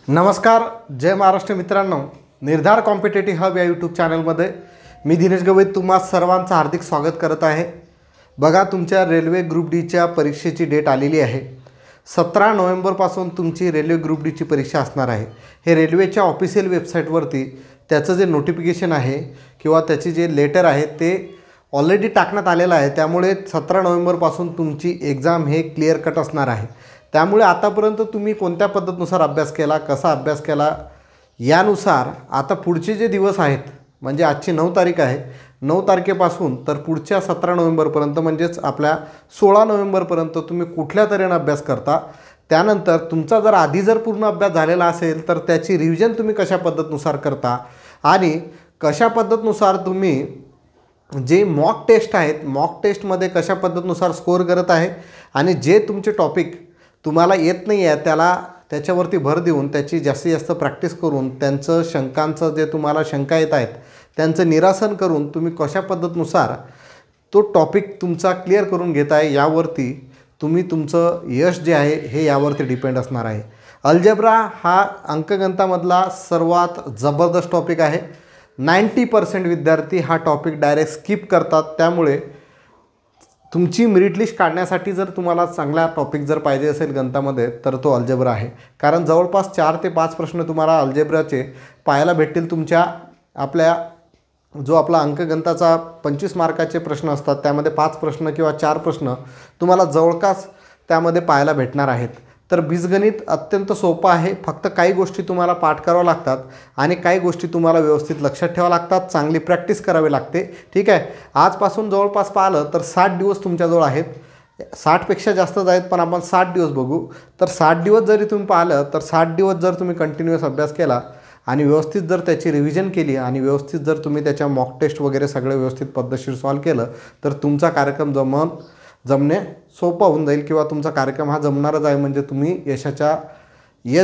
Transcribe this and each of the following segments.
नमस्कार, जय महाराष्ट्र मित्रांनो. निर्धार कॉम्पिटेटिव्ह हब या यूट्यूब चॅनलमध्ये मी दिनेश गवई तुम्हा सर्वांचं हार्दिक स्वागत करत आहे. बघा, तुमच्या रेल्वे ग्रुप डीच्या परीक्षेची डेट आलेली आहे. 17 नोव्हेंबरपासून तुमची रेल्वे ग्रुप डीची परीक्षा असणार आहे. हे रेल्वेच्या ऑफिशियल वेबसाईटवरती त्याचं जे नोटिफिकेशन आहे किंवा त्याची जे लेटर आहे ते ऑलरेडी टाकण्यात आलेलं आहे. त्यामुळे 17 नोव्हेंबरपासून तुमची एक्झाम हे क्लिअर कट असणार आहे. त्यामुळे आतापर्यंत तुम्ही कोणत्या पद्धतीनुसार अभ्यास केला, कसा अभ्यास केला, यानुसार आता पुढचे जे दिवस आहेत, म्हणजे आजची 9 तारीख आहे, 9 तारखेपासून तर पुढच्या 17 नोव्हेंबरपर्यंत म्हणजेच आपल्या 16 नोव्हेंबरपर्यंत तुम्ही कुठल्या तऱ्हेने अभ्यास करता. त्यानंतर तुमचा जर आधी पूर्ण अभ्यास झालेला असेल तर त्याची रिव्हिजन तुम्ही कशा पद्धतीनुसार करता आणि कशा पद्धतीनुसार तुम्ही जे मॉक टेस्ट आहेत, मॉक टेस्टमध्ये कशा पद्धतीनुसार स्कोअर करत आहे आणि जे तुमचे टॉपिक तुम्हाला येत नाही आहे त्याच्यावरती भर देऊन त्याची जास्तीत जास्त प्रॅक्टिस करून त्यांचं शंकांचं जे तुम्हाला शंका येत आहेत त्यांचं निरासन करून तुम्ही कशा पद्धतीनुसार तो टॉपिक तुमचा क्लिअर करून घेत आहे यावरती तुम्ही तुमचं यश जे आहे हे यावरती डिपेंड असणार आहे. अल्जेब्रा हा अंकगणितामधला सर्वात जबरदस्त टॉपिक आहे. 90% विद्यार्थी हा टॉपिक डायरेक्ट स्किप करतात. त्यामुळे तुमची मेरिट लिस्ट काढण्यासाठी जर तुम्हाला चांगला टॉपिक जर पाहिजे असेल गणितामध्ये तर तो अल्जेब्रा आहे. कारण जवळपास 4 ते 5 प्रश्न तुम्हाला अल्जेब्राचे पाहायला भेटतील. तुमच्या आपल्या जो आपला अंकगणिताचा 25 मार्काचे प्रश्न असतात त्यामध्ये 5 प्रश्न किंवा 4 प्रश्न तुम्हाला जवळपास त्यामध्ये पाहायला भेटणार आहेत. तर बीजगणित अत्यंत सोपं आहे. फक्त काही गोष्टी तुम्हाला पाठ कराव्या लागतात आणि काही गोष्टी तुम्हाला व्यवस्थित लक्षात ठेवाव्या लागतात. चांगली प्रॅक्टिस करावी लागते. ठीक आहे. आजपासून जवळपास पाहिलं तर 60 दिवस तुमच्याजवळ आहेत. 60पेक्षा जास्तच आहेत, पण आपण 60 दिवस बघू. तर 60 दिवस जरी तुम्ही पाहिलं तर 60 दिवस जर तुम्ही कंटिन्युअस अभ्यास केला आणि व्यवस्थित जर त्याची रिव्हिजन केली आणि व्यवस्थित जर तुम्ही त्याच्या मॉक टेस्ट वगैरे सगळं व्यवस्थित पद्धतशीर सॉल्व केलं तर तुमचा कार्यक्रम जमणे सोपं होऊन जाईल किंवा तुमचा कार्यक्रम हा जमणारच आहे. म्हणजे तुम्ही यश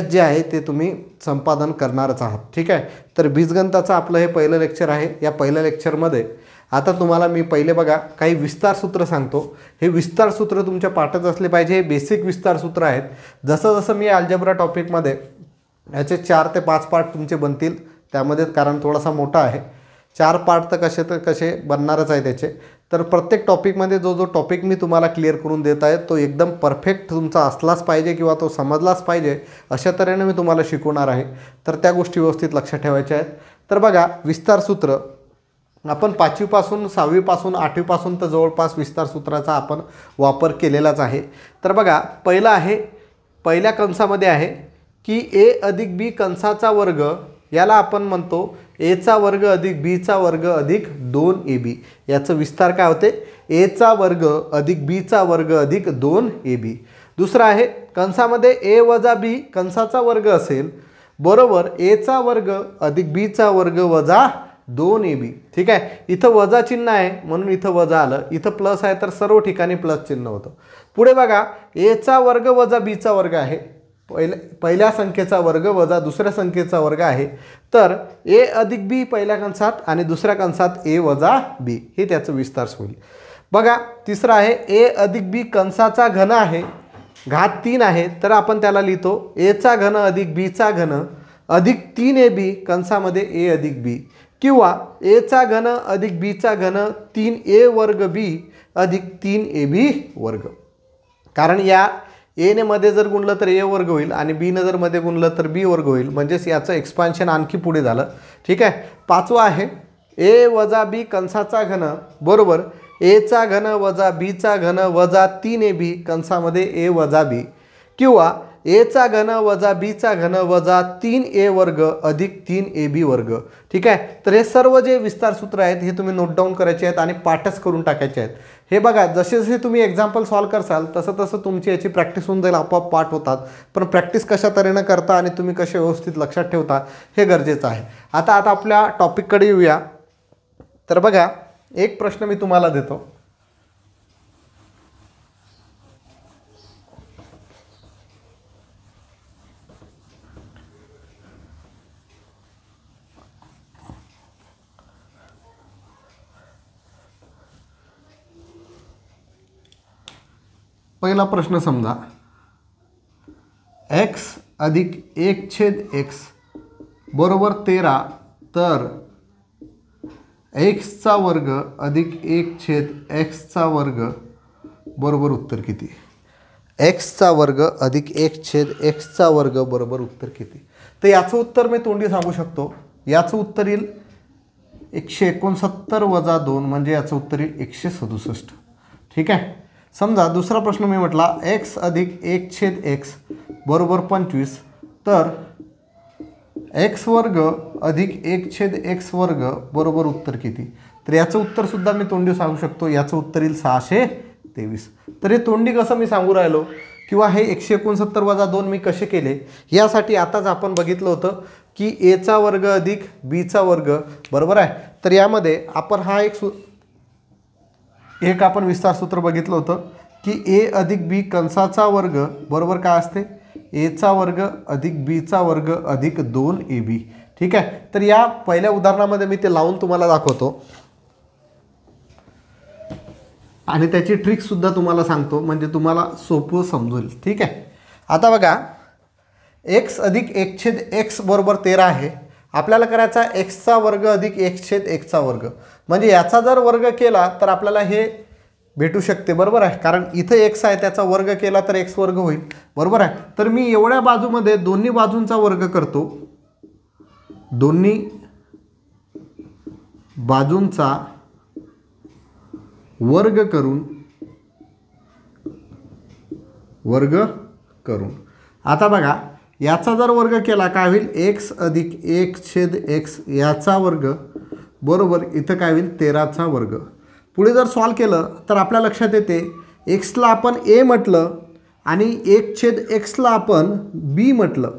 जे आहे ते तुम्ही संपादन करणारच आहात. ठीक आहे. तर बीजगणिताचं आपलं हे पहिलं लेक्चर आहे. या पहिल्या लेक्चरमध्ये आता तुम्हाला मी पहिले बघा काही विस्तार सूत्र सांगतो. हे विस्तार सूत्र तुमच्या पाठात असले पाहिजे. हे बेसिक विस्तार सूत्र आहेत. जसं जसं मी अल्जेब्रा टॉपिकमध्ये याचे 4 ते 5 पार्ट तुमचे बनतील त्यामध्ये, कारण थोडासा मोठा आहे. 4 पार्ट तर कसे बनणारच आहे त्याचे. तर प्रत्येक टॉपिकमध्ये जो टॉपिक मी तुम्हाला क्लिअर करून देत आहे तो एकदम परफेक्ट तुमचा असलाच पाहिजे किंवा तो समजलाच पाहिजे अशा तऱ्हेने मी तुम्हाला शिकवणार आहे. तर त्या गोष्टी व्यवस्थित लक्षात ठेवायच्या आहेत. तर बघा, विस्तार सूत्र आपण 5वीपासून 6वीपासून 8वीपासून तर जवळपास विस्तार सूत्राचा आपण वापर केलेलाच आहे. तर बघा, पहिला आहे, पहिल्या कंसामध्ये आहे की a अधिक b कंसाचा वर्ग, याला आपण म्हणतो a चा वर्ग अधिक b चा वर्ग अधिक 2ab. याचं विस्तार काय होते? a चा वर्ग अधिक b चा वर्ग अधिक 2ab. दुसरा आहे कंसामध्ये a वजा b कंसाचा वर्ग असेल बरोबर a चा वर्ग अधिक b चा वर्ग वजा 2ab. ठीक आहे. इथं वजा चिन्ह आहे म्हणून इथं वजा आलं. इथं प्लस आहे तर सर्व ठिकाणी प्लस चिन्ह होतं. पुढे बघा, a चा वर्ग वजा b चा वर्ग आहे. पहिल्या संख्येचा वर्ग वजा दुसऱ्या संख्येचा वर्ग आहे. तर a अधिक b पहिल्या कंसात आणि दुसऱ्या कंसात a वजा b, हे त्याचं विस्तार होईल. बघा, तिसरा आहे a अधिक b कंसाचा घन आहे, घात 3 आहे. तर आपण त्याला लिहितो a चा घन अधिक b चा घन अधिक 3ab कंसामध्ये a अधिक b, किंवा a चा घन अधिक b चा घन 3a वर्ग b अधिक 3ab वर्ग. कारण या a ने मध्ये जर गुणलं तर a वर्ग होईल आणि b ने जर मध्ये गुणलं तर b वर्ग होईल. म्हणजेच याचं एक्सपान्शन आणखी पुढे झालं. ठीक आहे. पाचवा आहे a वजा b कंसाचा घन बरोबर a चा घन वजा b चा घन वजा 3ab कंसामध्ये a वजा b, किंवा a चा घन वजा b चा घन वजा 3a वर्ग अधिक 3ab वर्ग. ठीक आहे. तर हे सर्व जे विस्तार सूत्र आहेत हे तुम्ही नोट डाऊन करायचे आहेत आणि पाठच करून टाकायचे आहेत. हे बघा, जसे जसे तुम्ही एक्झाम्पल सॉल्व करसाल तसं तसं तुमची याची प्रॅक्टिस होऊन जाईल, आपोआप पाठ होतात. पण प्रॅक्टिस कशा तऱ्हेनं करता आणि तुम्ही कसे व्यवस्थित लक्षात ठेवता हे गरजेचं आहे. आता आपल्या टॉपिककडे येऊया. तर बघा, एक प्रश्न मी तुम्हाला देतो. पहिला प्रश्न समजा एक्स अधिक 1/x बरोबर 13, तर एक्सचा वर्ग अधिक 1/xचा वर्ग बरोबर उत्तर किती? एक्सचा वर्ग अधिक 1/xचा वर्ग बरोबर उत्तर किती? तर याचं उत्तर मी तोंडी सांगू शकतो. याचं उत्तर येईल 169 वजा 2 म्हणजे याचं उत्तर येईल 167. ठीक आहे. समजा दुसरा प्रश्न मी म्हटला एक्स अधिक 1/x बरोबर 25, तर एक्स वर्ग अधिक 1/x वर्ग बरोबर उत्तर किती? तर याचं उत्तरसुद्धा मी तोंडी सांगू शकतो. याचं उत्तर येईल 623. तर हे तोंडी कसं मी सांगू राहिलो किंवा हे 169 वजा 2 मी कसे केले यासाठी आताच आपण बघितलं होतं की एचा वर्ग अधिक बीचा वर्ग बरोबर आहे. तर यामध्ये आपण हा एक आपण विस्तार सूत्र बघितलं होतं की ए अधिक बी कंसाचा वर्ग बरोबर काय असते? एचा वर्ग अधिक बीचा वर्ग अधिक 2ab. ठीक आहे. तर या पहिल्या उदाहरणामध्ये मी ते लावून तुम्हाला दाखवतो आणि त्याची ट्रिकसुद्धा तुम्हाला सांगतो म्हणजे तुम्हाला सोपं समजेल. ठीक आहे. आता बघा एक्स अधिक 1/x बरोबर 13 आहे. आपल्याला करायचा एक्सचा वर्ग अधिक 1/xचा वर्ग म्हणजे याचा जर वर्ग केला तर आपल्याला हे भेटू शकते बरोबर आहे. कारण इथं एक्स आहे त्याचा वर्ग केला तर एक्स वर्ग होईल बरोबर आहे. तर मी एवढ्या बाजूमध्ये दोन्ही बाजूंचा वर्ग करतो. दोन्ही बाजूंचा वर्ग करून आता बघा याचा जर वर्ग केला काय होईल? एक्स अधिक 1/x याचा वर्ग बरोबर इथं काय होईल? 13चा वर्ग. पुढे जर सॉल्व केलं तर आपल्या लक्षात येते एक्सला आपण ए म्हटलं आणि 1/xला आपण बी म्हटलं.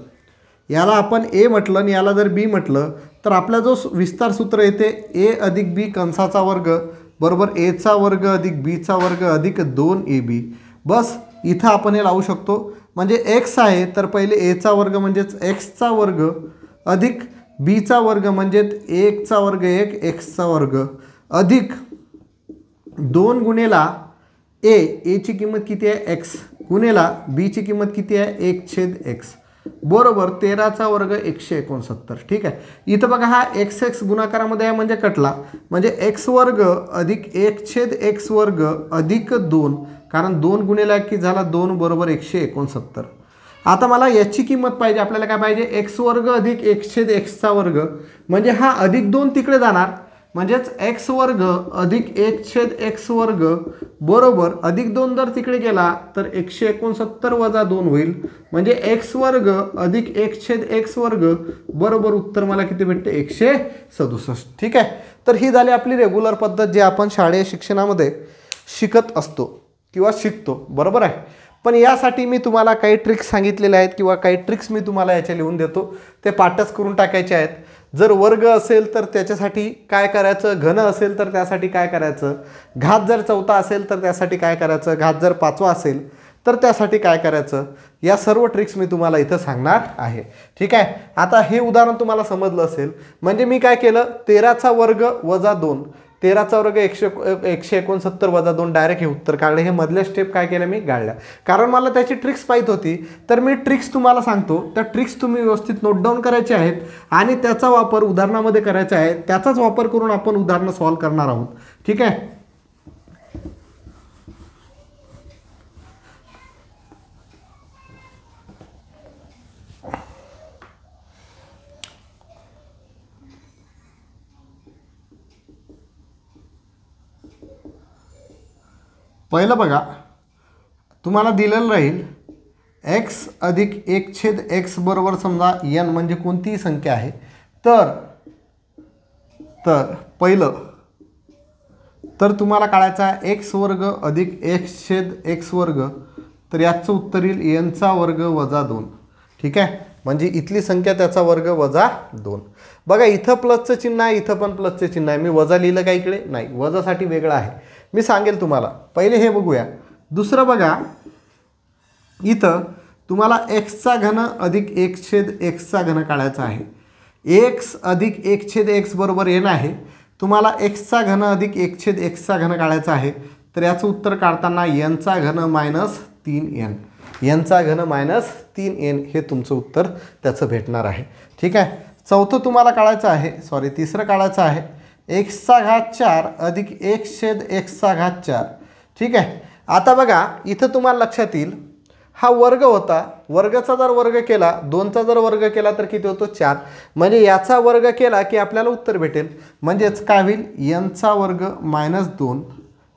याला आपण ए म्हटलं आणि याला जर बी म्हटलं तर आपला जो विस्तार सूत्र येते ए अधिक बी कंसाचा वर्ग बरोबर एचा वर्ग अधिक बीचा वर्ग अधिक 2ab. बस इथं आपण हे लावू शकतो. म्हणजे एक्स आहे तर पहिले एचा वर्ग म्हणजेच एक्सचा वर्ग अधिक बीचा वर्ग म्हणजेच 1चा वर्ग 1 एक्सचा वर्ग अधिक 2 गुणेला एची किंमत किती आहे? एक्स गुणेला बीची किंमत किती आहे? 1/x बरोबर 13चा वर्ग 169. ठीक आहे. इथं बघा हा x गुणाकारामध्ये आहे म्हणजे कटला म्हणजे x वर्ग अधिक 1/x वर्ग अधिक 2 कारण 2 गुणेला की झाला 2 बरोबर 169. आता मला याची किंमत पाहिजे. आपल्याला काय पाहिजे? x वर्ग अधिक 1/xचा वर्ग म्हणजे हा अधिक 2 तिकडे जाणार म्हणजेच x वर्ग अधिक 1/x वर्ग बरोबर अधिक 2 जर तिकडे गेला तर 169 वजा 2 होईल म्हणजे x वर्ग अधिक 1/x वर्ग बरोबर उत्तर मला किती भेटते? 167. ठीक आहे. तर ही झाली आपली रेग्युलर पद्धत जी आपण शालेय शिक्षणामध्ये शिकत असतो किंवा शिकतो बरोबर आहे. पण यासाठी मी तुम्हाला काही ट्रिक्स सांगितलेल्या आहेत किंवा काही ट्रिक्स मी तुम्हाला याच्या लिहून देतो. ते पाठच करून टाकायचे आहेत. जर वर्ग असेल तर त्याच्यासाठी काय करायचं? घन असेल तर त्यासाठी काय करायचं? घात जर चौथा असेल तर त्यासाठी काय करायचं? घात जर पाचवा असेल तर त्यासाठी काय करायचं? या सर्व ट्रिक्स मी तुम्हाला इथं सांगणार आहे. ठीक आहे. आता हे उदाहरण तुम्हाला समजलं असेल म्हणजे मी काय केलं? 13चा वर्ग वजा 2 13चा वर्ग 169 वजा 2 डायरेक्ट हे उत्तर काढले. हे मधल्या स्टेप काय केल्या मी गाळल्या कारण मला त्याची ट्रिक्स माहीत होती. तर मी ट्रिक्स तुम्हाला सांगतो. त्या ट्रिक्स तुम्ही व्यवस्थित नोट डाऊन करायचे आहेत आणि त्याचा वापर उदाहरणामध्ये करायचा आहे. त्याचाच वापर करून आपण उदाहरणं सॉल्व करणार आहोत. ठीक आहे. पहिलं बघा तुम्हाला दिलेलं राहील x अधिक 1/x बरोबर समजा n म्हणजे कोणतीही संख्या आहे. तर पहिलं तर तुम्हाला काढायचा आहे x वर्ग अधिक 1/x वर्ग तर याचं उत्तर येईल nचा वर्ग वजा 2. ठीक आहे. म्हणजे इथली संख्या त्याचा वर्ग वजा 2. बघा इथं प्लसचं चिन्ह आहे इथं पण प्लसचं चिन्ह आहे. मी वजा लिहिलं का इकडे? नाही. वजासाठी वेगळं आहे. मी सांगेल तुम्हाला. पहिले हे बघूया. दुसरं बघा इथं तुम्हाला एक्सचा घन अधिक 1/xचा घन काढायचा आहे. x अधिक 1/x बरोबर n आहे. तुम्हाला एक्सचा घन अधिक 1/xचा घन काढायचा आहे. तर याचं उत्तर काढताना nचा घन -3n. यांचा घन मायनस 3n हे तुमचं उत्तर त्याचं भेटणार आहे. ठीक आहे. चौथं तुम्हाला काढायचं आहे, तिसरं काढायचं आहे x चा घात 4 अधिक 1/x चा घात 4. ठीक आहे. आता बघा इथं तुम्हाला लक्षात येईल हा वर्ग होता, वर्गाचा जर वर्ग केला 2चा जर वर्ग केला तर किती होतो 4. म्हणजे याचा वर्ग केला की आपल्याला उत्तर भेटेल. म्हणजेच काय होईल n चा वर्ग -2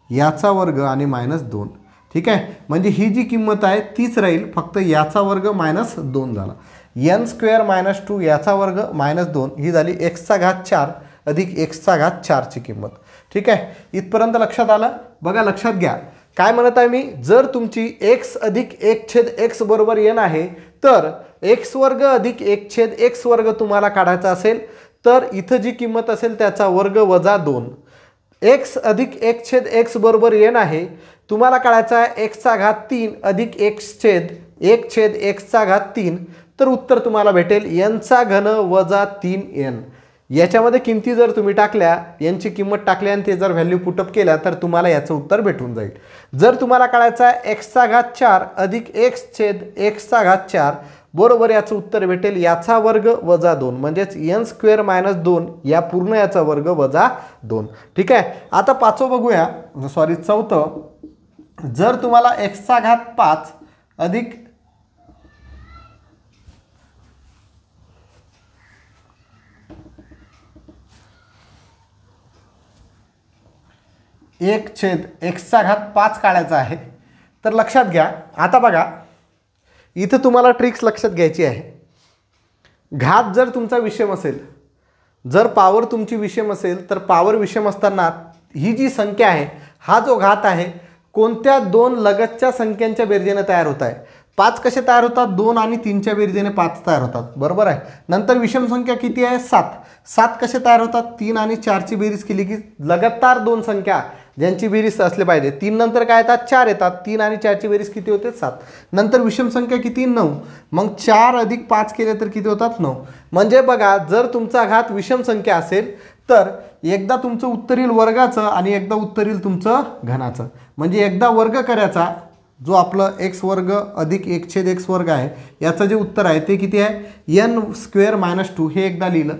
याचा वर्ग आणि -2. ठीक आहे. म्हणजे ही जी किंमत आहे तीच राहील, फक्त याचा वर्ग -2 झाला. n² - 2 याचा वर्ग -2 ही झाली x चा घात 4 अधिक x चा घात 4 ची किंमत. ठीक आहे. इथपर्यंत लक्षात आलं. बघा लक्षात घ्या काय म्हणत आहे मी, जर तुमची x अधिक 1/x बरोबर n आहे तर x² अधिक 1/x² तुम्हाला काढायचा असेल तर इथं जी किंमत असेल त्याचा वर्ग वजा 2. x अधिक 1/x बरोबर n आहे, तुम्हाला काढायचा आहे x चा घात 3 अधिक 1/x चा घात 3. तर उत्तर तुम्हाला भेटेल n चा घन वजा 3n. याच्यामध्ये किमती जर तुम्ही टाकल्या, यांची किंमत टाकली आणि ते जर व्हॅल्यू पुटअप केल्या तर तुम्हाला याचं उत्तर भेटून जाईल. जर तुम्हाला काढायचं आहे x चा घात 4 अधिक 1/x चा घात 4 बरोबर याचं उत्तर भेटेल याचा वर्ग वजा 2 म्हणजेच n² - 2 या पूर्ण याचा वर्ग वजा 2. ठीक आहे. आता पाचवं बघूया, चौथं. जर तुम्हाला x चा घात 5 अधिक x चा घात 5 काढायचा आहे तर लक्षात घ्या. आता बघा इथं तुम्हाला ट्रिक्स लक्षात घ्यायची आहे. घात जर तुमचा विषम असेल, जर पावर तुमची विषम असेल तर पावर विषम असताना ही जी संख्या आहे, हा जो घात आहे कोणत्या दोन लगतच्या संख्यांच्या बेरजेने तयार होत आहे. 5 कसे तयार होतात, 2 आणि 3च्या बेरजेने 5 तयार होतात, बरोबर आहे. नंतर विषम संख्या किती आहे 7 कसे तयार होतात, 3 आणि 4ची बेरीज केली की लगातार दोन संख्या ज्यांची बेरीज असले पाहिजे. 3 नंतर काय येतात 4 येतात, 3 आणि 4ची बेरीज किती होते 7. नंतर विषम संख्या किती 9, मग 4 अधिक 5 केले तर किती होतात 9. म्हणजे बघा जर तुमचा घात विषम संख्या असेल तर एकदा तुमचं उत्तर येईल वर्गाचं आणि एकदा उत्तर येईल तुमचं घनाचं. म्हणजे एकदा वर्ग करायचा जो आपलं x² अधिक 1/x² आहे, याचं जे उत्तर आहे ते किती आहे n² - 2 हे एकदा लिहिलं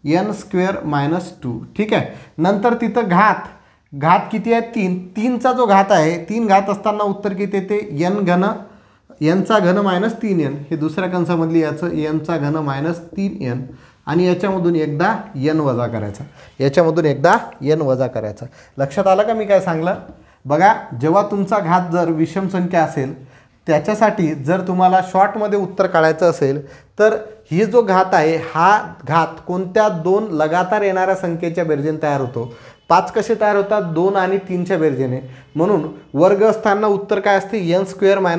n² - 2. ठीक आहे. नंतर तिथं घात किती आहे 3चा जो घात आहे 3 घात असताना उत्तर किती येते n चा घन -3n. हे दुसऱ्या कंसामधली याचं n चा घन -3n आणि याच्यामधून एकदा n वजा करायचा, याच्यामधून एकदा n वजा करायचा. लक्षात आलं का मी काय सांगलं. बघा जेव्हा तुमचा घात जर विषम संख्या असेल त्याच्यासाठी जर तुम्हाला शॉर्टमध्ये उत्तर काढायचं असेल तर ही जो घात आहे हा घात कोणत्या दोन लगातार येणाऱ्या संख्येच्या बेरजेने तयार होतो. 5 कसे तयार होतात 2 आणि 3च्या बेरजेने. म्हणून वर्ग असताना उत्तर काय असते n²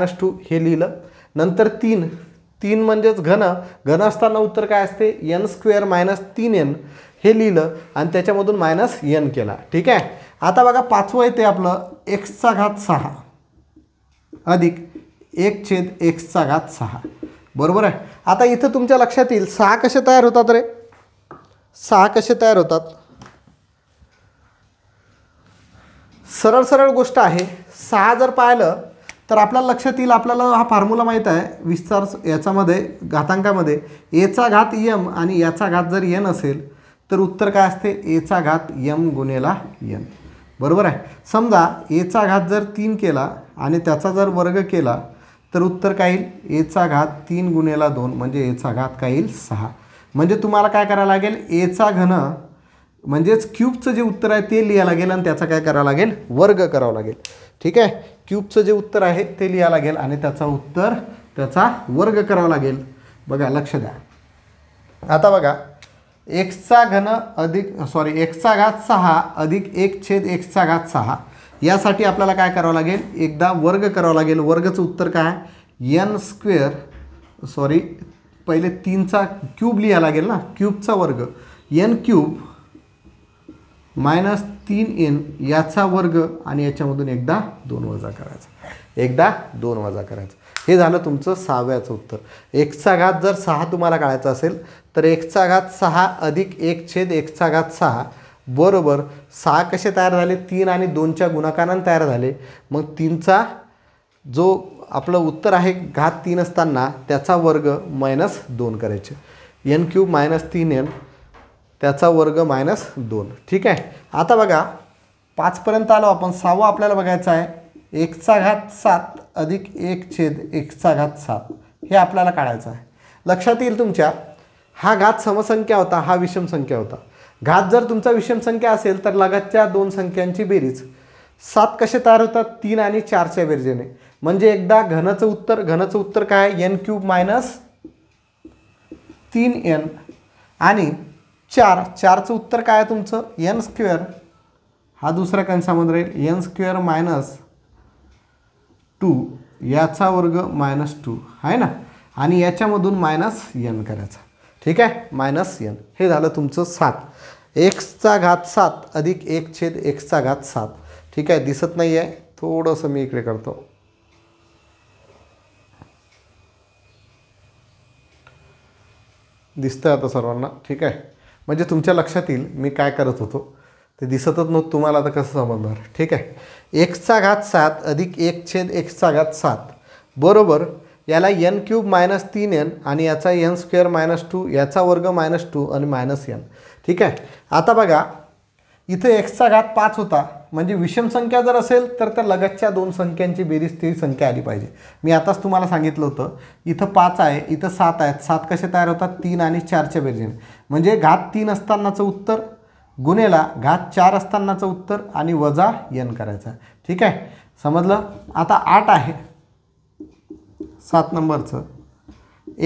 - 2 हे लिहिलं. नंतर 3 म्हणजेच घन असताना उत्तर काय असते n² - 3n हे लिहिलं आणि त्याच्यामधून -n केला. ठीक आहे. आता बघा पाचवं येते आपलं x चा घात 6 अधिक 1/x चा घात 6 बरोबर आहे. आता इथं तुमच्या लक्षात येईल 6 कसे तयार होतात रे, 6 कसे तयार होतात. सरळ गोष्ट आहे. 6 जर पाहिलं तर आपल्याला लक्षात येईल, आपल्याला हा फॉर्म्युला माहीत आहे विस्तार याच्यामध्ये घातांकामध्ये a चा घात m आणि याचा घात जर n असेल तर उत्तर काय असते a चा घात m गुणेला n बरोबर आहे. समजा a चा घात जर 3 केला आणि त्याचा जर वर्ग केला तर उत्तर काय येईल a चा घात 3 गुणेला 2 म्हणजे a चा घात काय येईल 6. म्हणजे तुम्हाला काय करावं लागेल a चा घन म्हणजेच क्यूबचं जे उत्तर आहे ते लिहावं लागेल आणि त्याचा काय करावं लागेल वर्ग करावं लागेल. ठीक आहे. क्यूबचं जे उत्तर आहे ते लिहावं लागेल आणि त्याचा वर्ग करावा लागेल. बघा लक्ष द्या. आता बघा x चा घात 6 अधिक 1/x चा घात 6 यासाठी आपल्याला काय करावं लागेल एकदा वर्ग करावं लागेल. वर्गाचं उत्तर काय पहिले 3चा क्यूब लिहावं लागेल ना, क्यूबचा वर्ग n³ - 3n याचा वर्ग आणि याच्यामधून एकदा 2 वजा करायचा. हे झालं तुमचं 6व्याचं उत्तर. x चा घात जर 6 तुम्हाला काढायचा असेल तर x चा घात 6 अधिक 1/x चा घात 6 बरोबर 6 कसे तयार झाले 3 आणि 2च्या गुणाकाराने तयार झाले. मग 3चा जो आपलं उत्तर आहे घात 3 असताना त्याचा वर्ग -2 करायचे. n³ - 3n त्याचा वर्ग -2. ठीक आहे. आता बघा 5 पर्यंत आलो आपण. 6वं आपल्याला बघायचं आहे. 1/7 अधिक 1/1/7 हे आपल्याला काढायचं आहे. लक्षात येईल तुमच्या हा घात समसंख्या होता, हा विषम संख्या होता. घात जर तुमचा विषम संख्या असेल तर लगतच्या दोन संख्यांची बेरीज. 7 कसे तयार होतात? 3 आणि 4च्या बेरजेने. म्हणजे एकदा घनचं उत्तर काय आहे? n³ - 3n आणि 4चं उत्तर काय आहे तुमचं? n². हा दुसऱ्या कंसामध्ये राहील n² - 2 याचा वर्ग -2 आहे ना, आणि याच्यामधून -n करायचा. ठीक आहे, -n. हे झालं तुमचं 7. x⁻7 अधिक 1/x⁻7. ठीक आहे, दिसत नाही आहे, थोडंसं मी इकडे करतो. दिसतंय आता सर्वांना. ठीक आहे, म्हणजे तुमच्या लक्षात येईल मी काय करत होतो. ते दिसतच नव्हतं तुम्हाला, आता कसं समजणार? ठीक आहे, x⁻7 अधिक 1/x⁻7 बरोबर याला n³ - 3n आणि याचा n² - 2 याचा वर्ग -2 आणि -n. ठीक आहे. आता बघा इथं x⁻5 होता, म्हणजे विषम संख्या जर असेल तर त्या लगतच्या दोन संख्यांची बेरीज ती संख्या आली पाहिजे. मी आताच तुम्हाला सांगितलं होतं. इथं 5 आहे, इथं 7 आहेत. 7 कसे तयार होतात? 3 आणि 4च्या बेरजेने. म्हणजे घात 3 असतानाचं उत्तर गुणेला घात 4 असतानाचं उत्तर आणि वजा n करायचं. ठीक आहे, समजलं? आता 8 आहे 7 नंबरचं.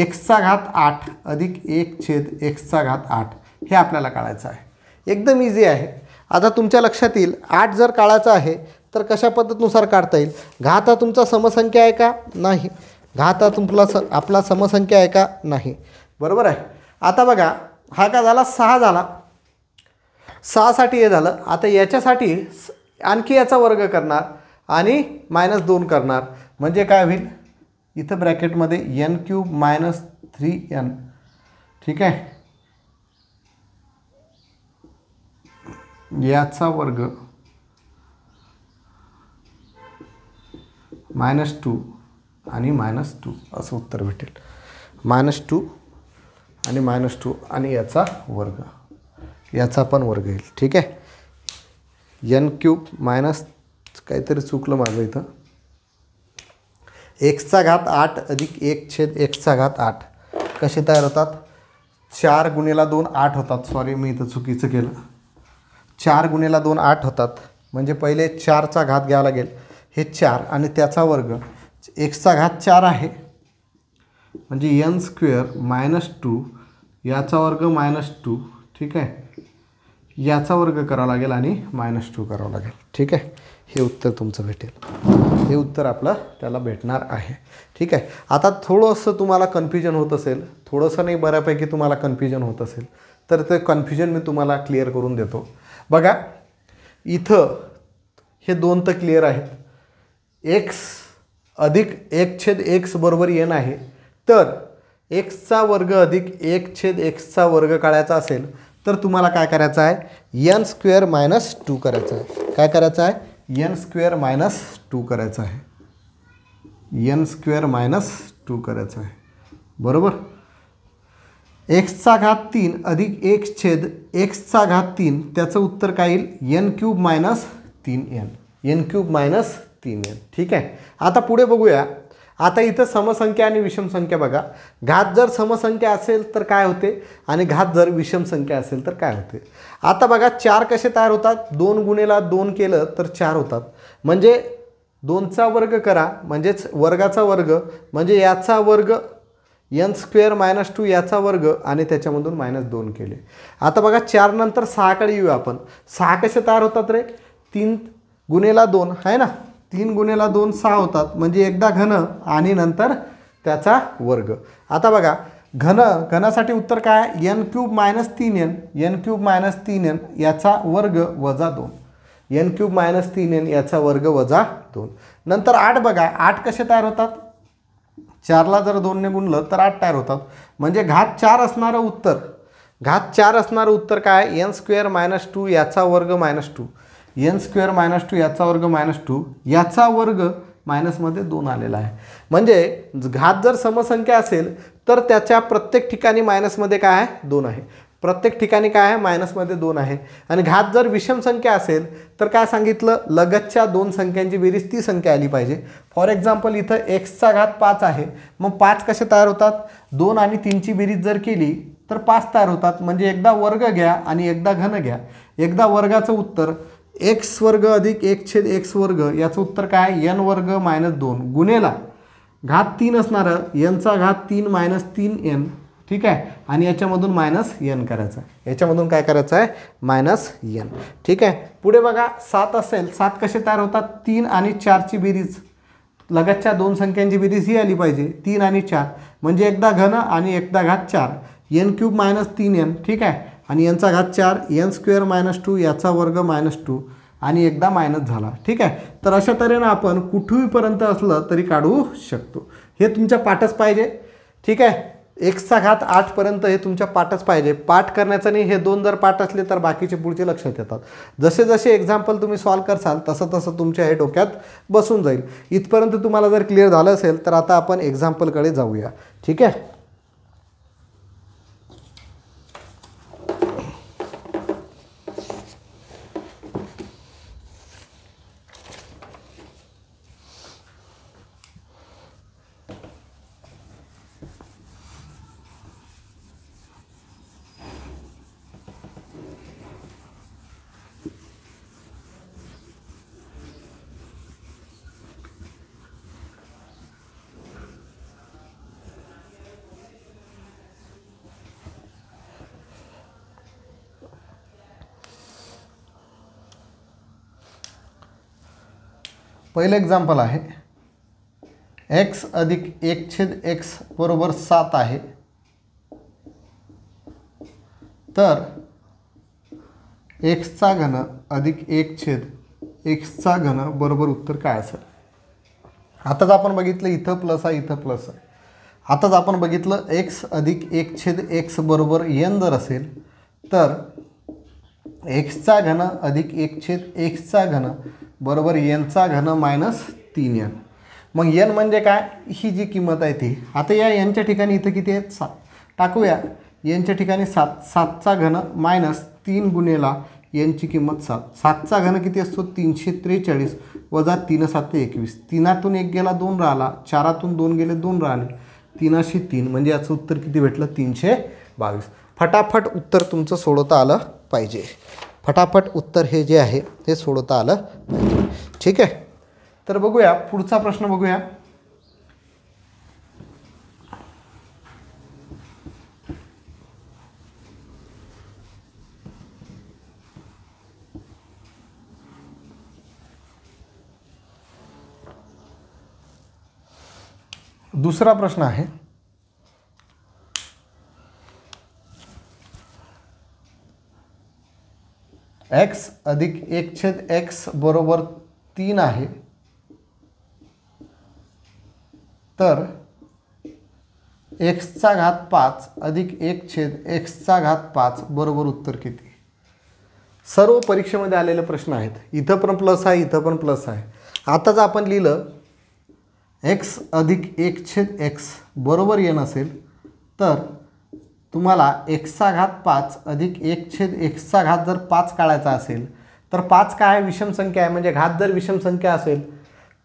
x⁸ अधिक 1/x⁸ हे आपल्याला काढायचं आहे. एकदम इझी आहे. आता तुमच्या लक्षात येईल 8 जर काढायचं आहे तर कशा पद्धतीनुसार काढता येईल? घात हा तुमचा समसंख्या आहे का? नाही. घात हा आपला समसंख्या आहे का? नाही. बरोबर आहे. आता बघा हा का झाला? 6 झाला. 6 साठी हे झालं. आता याच्यासाठी आणखी याचा वर्ग करणार आणि -2 करणार. म्हणजे काय होईल? इथं ब्रॅकेटमध्ये n³ - 3n. ठीक आहे, याचा वर्ग -2 आणि -2 असं उत्तर भेटेल. -2 आणि -2 आणि याचा वर्ग, याचा पण वर्ग येईल. ठीक आहे, n³ काहीतरी चुकलं माझं इथं. x⁸ अधिक 1/x⁸ कसे तयार होतात? 4 × 2 8 होतात. सॉरी, मी इथं चुकीचं केलं. 4 × 2 8 होतात. म्हणजे पहिले 4चा घात घ्यावा लागेल. हे 4 आणि त्याचा वर्ग. x⁻4 आहे म्हणजे n² - 2 याचा वर्ग -2. ठीक आहे, याचा वर्ग करावा लागेल आणि -2 करावं लागेल. ठीक आहे, हे उत्तर तुमचं भेटेल. हे उत्तर आपलं त्याला भेटणार आहे. ठीक आहे. आता थोडंसं तुम्हाला कन्फ्युजन होत असेल, थोडंसं नाही बऱ्यापैकी तुम्हाला कन्फ्युजन होत असेल तर ते कन्फ्युजन मी तुम्हाला क्लिअर करून देतो. बघा इथं हे 2 तर क्लिअर आहेत. x अधिक 1/x बरोबर n आहे. तर x² अधिक 1/x² काढायचा असेल तर तुम्हाला काय करायचं आहे? n² - 2 करायचं आहे. काय करायचं आहे? n² - 2 करायचं आहे. n² - 2 करायचं आहे. बरोबर. x⁻3 अधिक 1/x⁻3 त्याचं उत्तर काय येईल? n³ - 3n. n³ - 3n. ठीक आहे. आता पुढे बघूया. आता इथं समसंख्या आणि विषम संख्या बघा. घात जर समसंख्या असेल तर काय होते आणि घात जर विषम संख्या असेल तर काय होते? आता बघा 4 कसे तयार होतात? 2 × 2 केलं तर 4 होतात. म्हणजे 2चा वर्ग करा म्हणजेच वर्गाचा वर्ग, म्हणजे याचा वर्ग n² - 2 याचा वर्ग आणि त्याच्यामधून -2 केले. आता बघा 4 नंतर 6 कडे येऊ आपण. 6 कसे तयार होतात रे? 3 × 2 आहे ना. 3 × 2 6 होतात. म्हणजे एकदा घन आणि नंतर त्याचा वर्ग. आता बघा घनासाठी उत्तर काय? n³ - 3n. n³ - 3n याचा वर्ग वजा 2. n³ - 3n याचा वर्ग वजा 2. नंतर 8 बघा. 8 कसे तयार होतात? 4ला जर 2 ने गुणलं तर 8 तयार होतात. म्हणजे घात 4 असणारं उत्तर, घात 4 असणारं उत्तर काय? n² - 2 याचा वर्ग -2. n² - 2 याचा वर्ग -2 याचा वर्ग मायनसमध्ये 2 आलेला आहे. म्हणजे घात जर समसंख्या असेल तर त्याच्या प्रत्येक ठिकाणी मायनसमध्ये काय आहे 2 आहे. प्रत्येक ठिकाणी काय आहे मायनसमध्ये 2 आहे. आणि घात जर विषम संख्या असेल तर काय सांगितलं लगतच्या 2 संख्यांची बेरीज ती संख्या आली पाहिजे. फॉर एक्झाम्पल इथं x चा घात 5 आहे. मग 5 कसे तयार होतात 2 आणि 3ची बेरीज जर केली तर 5 तयार होतात. म्हणजे एकदा वर्ग घ्या आणि एकदा घन घ्या. एकदा वर्गाचं उत्तर x वर्ग अधिक 1/x वर्ग याचं उत्तर काय n वर्ग - 2 गुणेला घात 3 असणारं n चा घात 3 - 3n. ठीक आहे. आणि याच्यामधून -n करायचं आहे. याच्यामधून काय करायचं आहे -n. ठीक आहे. पुढे बघा 7 असेल 7 कसे तयार होतात 3 आणि 4ची बेरीज लगतच्या 2 संख्यांची बेरीज ही आली पाहिजे 3 आणि 4 म्हणजे एकदा घन आणि एकदा घात 4 n³ - 3n. ठीक आहे. आणि n चा घात 4 n² - 2 याचा वर्ग -2 आणि एकदा मायनस झाला. ठीक आहे. तर अशा तऱ्हेनं आपण कुठेहीपर्यंत असलं तरी काढू शकतो. हे तुमच्या पाठच पाहिजे. ठीक आहे. x चा घात 8 पर्यंत हे तुमच्या पाठच पाहिजे. पाठ करण्याचं नाही. हे 2 जर पाठ असले तर बाकीचे पुढचे लक्षात येतात. जसे जसे एक्झाम्पल तुम्ही सॉल्व करसाल तसं तसं तुमच्या हे डोक्यात बसून जाईल. इथपर्यंत तुम्हाला जर क्लिअर झालं असेल तर आता आपण एक्झाम्पलकडे जाऊया. ठीक आहे. पहिलं एक्झाम्पल आहे x अधिक 1/x बरोबर 7 आहे. तर x चा घन अधिक 1/x चा घन बरोबर उत्तर काय असेल. आताच आपण बघितलं इथं प्लस आहे इथं प्लस आहे. आताच आपण बघितलं x अधिक 1/x बरोबर n जर असेल तर x चा घन अधिक 1/x चा घन बरोबर n चा घन -3n. मग n म्हणजे काय ही जी किंमत आहे ती. आता या n च्या ठिकाणी इथं किती आहेत 7 टाकूया. n च्या ठिकाणी 7 चा घन -3 गुणेला n ची किंमत 7. 7 चा घन किती असतो 343 वजा 3 7 21. 3तून 1 गेला 2 राहिला. 4तून 2 गेले 2 राहिले. 3 3 म्हणजे याचं उत्तर किती भेटलं 322. फटाफट उत्तर तुमचं सोडवता आलं पाहिजे. फटाफट उत्तर हे जे आहे ते सोडवता आलं पाहिजे. ठीक आहे. तर बघूया पुढचा प्रश्न बघूया. दुसरा प्रश्न आहे x अधिक 1/x बरोबर 3 आहे. तर x चा घात 5 अधिक 1/x चा घात 5 बरोबर उत्तर किती. सर्व परीक्षेमध्ये आलेले प्रश्न आहेत. इथं पण प्लस आहे इथं पण प्लस आहे. आताच आपण लिहिलं x अधिक 1/x बरोबर n असेल तर तुम्हाला x चा घात 5 अधिक 1/x चा घात जर 5 काढायचा असेल तर 5 काय विषम संख्या आहे. म्हणजे घात जर विषम संख्या असेल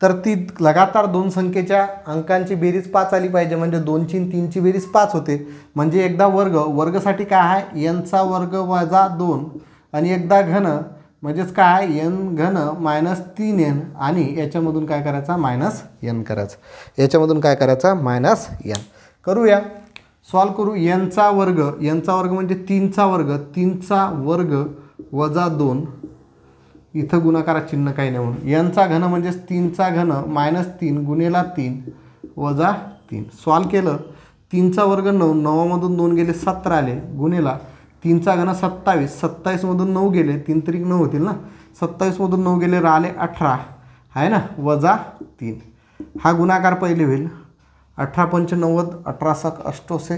तर ती लगातार 2 संख्येच्या अंकांची बेरीज 5 आली पाहिजे. म्हणजे 2ची आणि 3ची बेरीज 5 होते. म्हणजे एकदा वर्गसाठी काय आहे n चा वर्ग वजा 2 आणि एकदा घन म्हणजेच काय n घन -3n आणि याच्यामधून काय करायचा -n करायचं. याच्यामधून काय करायचा -n करूया. सॉल्व करू. n चा वर्ग म्हणजे 3 चा वर्ग 3 चा वर्ग वजा 2 इथं गुणाकारात चिन्ह काही नाही म्हणून n चा घन म्हणजे 3 चा घन -3 गुणेला 3 वजा 3. सॉल्व केलं. 3 चा वर्ग 9 9मधून 2 गेले 17 आले गुणेला 3 चा घन 27 27 मधून 9 गेले 3 त्रिक 9 होतील ना. 27 मधून 9 गेले राहिले 18 आहे ना वजा 3. हा गुणाकार पहिले होईल. 18 पंच 90 18 7 88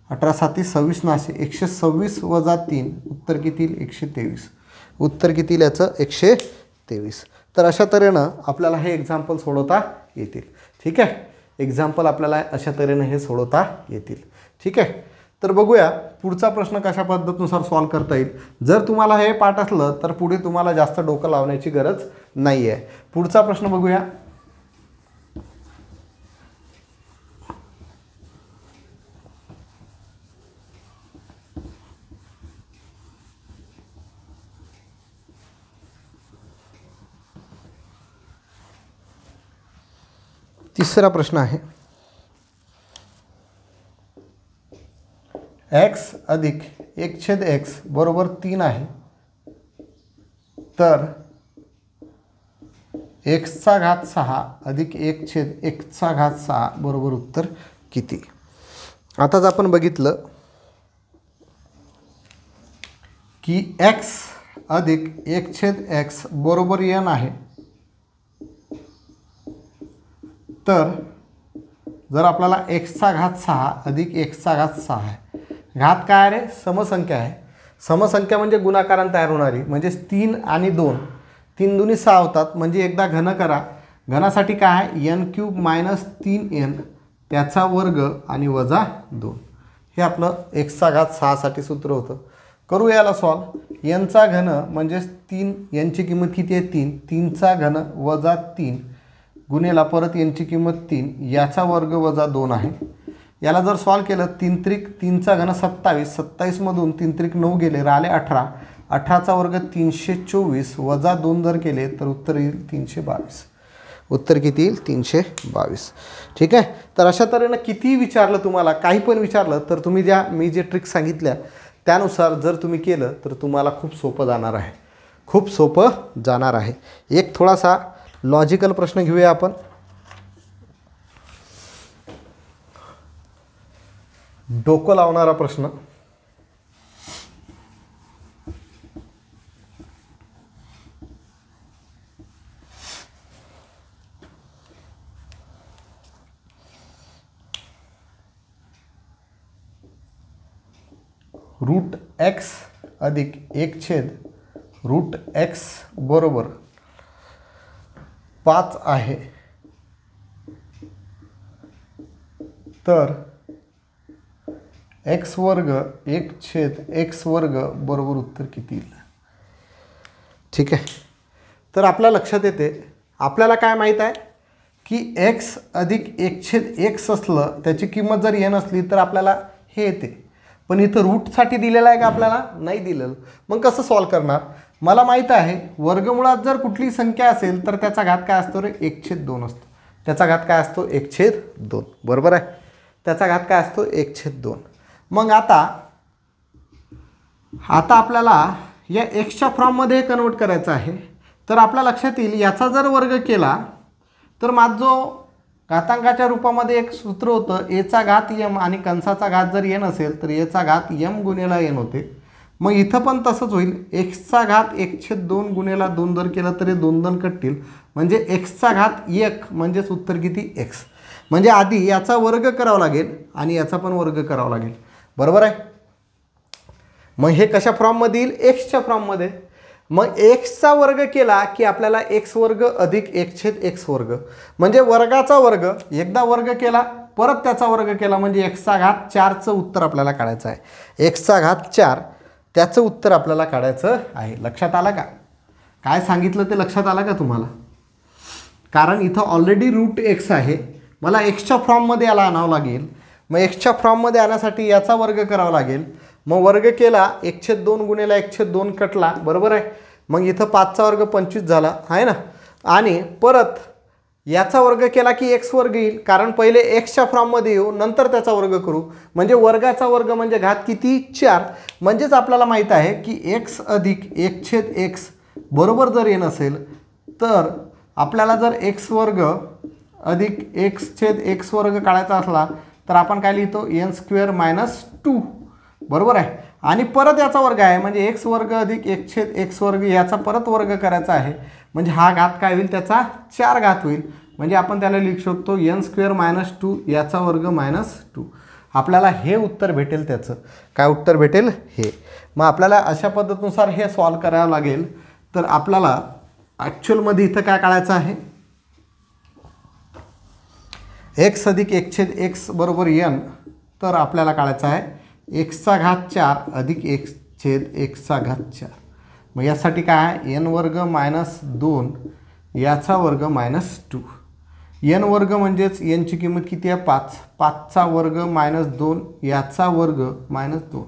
18 7 26 नाशे 126 वजा 3 उत्तर किती 123. उत्तर किती याचं 123. तर अशा तऱ्हेनं आपल्याला हे एक्झाम्पल सोडवता येतील. ठीक आहे, एक्झाम्पल आपल्याला अशा तऱ्हेनं हे सोडवता येतील. ठीक आहे, तर बघूया पुढचा प्रश्न कशा पद्धतीनुसार सॉल्व करता येईल. जर तुम्हाला हे पाठ असलं तर पुढे तुम्हाला जास्त डोकं लावण्याची गरज नाही आहे. पुढचा प्रश्न बघूया. तिसरा प्रश्न आहे, x अधिक 1/x बरोबर 3 आहे, तर x चा घात 6 अधिक 1/x चा घात 6 बरोबर उत्तर किती. आताच आपण बघितलं की x अधिक 1/x बरोबर n आहे. तर जर आपल्याला x चा घात 6 अधिक x चा घात 6 आहे, घात काय रे, समसंख्या आहे. समसंख्या म्हणजे गुणाकाराने तयार होणारी, म्हणजे 3 आणि 2, 3 दुनी 6 होतात. म्हणजे एकदा घन करा. घनासाठी काय आहे, n³ - 3n त्याचा वर्ग आणि वजा 2. हे आपलं x चा घात 6 साठी सूत्र होतं. करू याला सॉल्व. n चा घन म्हणजे 3, n ची किंमत किती आहे 3, 3 चा घन वजा 3 गुणेला परत n ची किंमत 3 याचा वर्ग वजा 2 आहे. याला जर सॉल्व केलं 3 त्रिक 3 चा घन 27, 27 मधून 3 त्रिक 9 गेले, राहिले 18, 18 चा वर्ग 324 वजा 2 जर केले तर उत्तर येईल 322. उत्तर किती येईल 322. ठीक आहे, तर अशा तऱ्हेनं कितीही विचारलं तुम्हाला, काही पण विचारलं तर तुम्ही मी जे ट्रिक सांगितल्या त्यानुसार जर तुम्ही केलं तर तुम्हाला खूप सोपं जाणार आहे, खूप सोपं जाणार आहे. एक थोडासा लॉजिकल प्रश्न घेऊया आपण. डोकं लावणारा प्रश्न. √x अधिक 1/√x बरोबर 5 आहे, तर x वर्ग 1/x वर्ग बरोबर उत्तर किती येईल. ठीक आहे, तर आपल्या लक्षात येते, आपल्याला काय माहीत आहे की x अधिक 1/x असलं, त्याची किंमत जर n असली तर आपल्याला हे येते. पण इथं रूटसाठी दिलेलं आहे का, आपल्याला नाही दिलेलं. मग कसं सॉल्व करणार. मला माहीत आहे वर्गमुळात जर कुठली संख्या असेल तर त्याचा घात काय असतो रे, 1/2 असतो. त्याचा घात काय असतो 1/2. बरोबर आहे, त्याचा घात काय असतो 1/2. मग आता आपल्याला या एक्सच्या फॉर्ममध्ये कन्वर्ट करायचं आहे. तर आपल्या लक्षात येईल याचा जर वर्ग केला तर माझा जो घातांकाच्या रूपामध्ये एक सूत्र होतं a चा घात m आणि कंसाचा घात जर n असेल तर a चा घात m गुणेला n होते. मग इथं पण तसंच होईल, x चा घात 1/2 गुणेला 2 जर केला तरी 2 कटतील, म्हणजे x चा घात 1 म्हणजेच उत्तर किती x. म्हणजे आधी याचा वर्ग करावा लागेल आणि याचा पण वर्ग करावा लागेल. बरोबर आहे. मग हे कशा फॉर्ममध्ये येईल, एक्सच्या फॉर्ममध्ये. मग एक्सचा वर्ग केला की आपल्याला एक्स वर्ग अधिक 1/x वर्ग म्हणजे वर्गाचा वर्ग. एकदा वर्ग केला परत त्याचा वर्ग केला म्हणजे एक्सचा घात 4चं उत्तर आपल्याला काढायचं आहे. एक्सचा घात 4 त्याचं उत्तर आपल्याला काढायचं आहे. लक्षात आलं का, काय सांगितलं ते लक्षात आलं का तुम्हाला. कारण इथं ऑलरेडी √x आहे, मला एक्सच्या फॉर्ममध्ये याला आणावं लागेल. मग एक्सच्या फॉर्ममध्ये आणण्यासाठी याचा वर्ग करावा लागेल. मग वर्ग केला 1/2 गुणेला 1/2 कटला. बरोबर आहे. मग इथं 5चा वर्ग 25 झाला आहे ना. आणि परत याचा वर्ग केला की एक्स वर्ग येईल, कारण पहिले एक्सच्या फॉर्ममध्ये येऊ नंतर त्याचा वर्ग करू. म्हणजे वर्गाचा वर्ग म्हणजे घात किती 4. म्हणजेच आपल्याला माहीत आहे की x अधिक 1/x बरोबर जर n असेल तर आपल्याला जर x वर्ग अधिक 1/x वर्ग काढायचा असला तर आपण काय लिहितो n² - 2. बरोबर आहे. आणि परत याचा वर्ग आहे म्हणजे x वर्ग अधिक 1/x वर्ग याचा परत वर्ग करायचा आहे. म्हणजे हा घात काय होईल, त्याचा 4 घात होईल. म्हणजे आपण त्याला लिहू शकतो n² - 2 याचा वर्ग -2. आपल्याला हे उत्तर भेटेल. त्याचं काय उत्तर भेटेल हे. मग आपल्याला अशा पद्धतीनुसार हे सॉल्व करावं लागेल. तर आपल्याला ॲक्च्युअलमध्ये इथं काय काढायचं आहे, x अधिक 1/x बरोबर n, तर आपल्याला काढायचं आहे x⁴ अधिक 1/x⁴. मग यासाठी काय आहे, n वर्ग मायनस 2 याचा वर्ग मायनस 2. n वर्ग म्हणजेच n ची किंमत किती आहे 5, 5चा वर्ग मायनस 2 याचा वर्ग मायनस 2.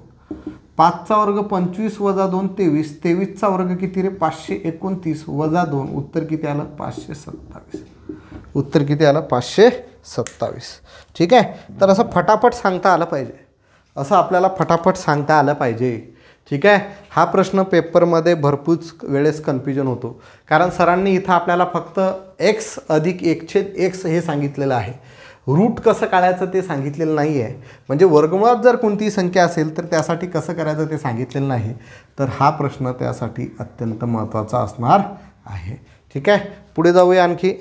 5चा वर्ग 25 वजा 2 23, 23चा वर्ग किती रे 529 वजा 2, उत्तर किती आलं 527. उत्तर किती आलं 527. ठीक आहे. तर असं फटाफट सांगता आलं पाहिजे, असं आपल्याला फटाफट सांगता आलं पाहिजे. ठीक आहे. हा प्रश्न पेपरमध्ये भरपूर वेळेस कन्फ्युजन होतो, कारण सरांनी इथं आपल्याला फक्त x अधिक 1/x हे सांगितलेलं आहे, रूट कसं काढायचं ते सांगितलेलं नाही आहे. म्हणजे वर्गमुळात जर कोणतीही संख्या असेल तर त्यासाठी कसं करायचं ते सांगितलेलं नाही. तर हा प्रश्न त्यासाठी अत्यंत महत्त्वाचा असणार आहे. ठीक आहे. पुढे जाऊया आणखी.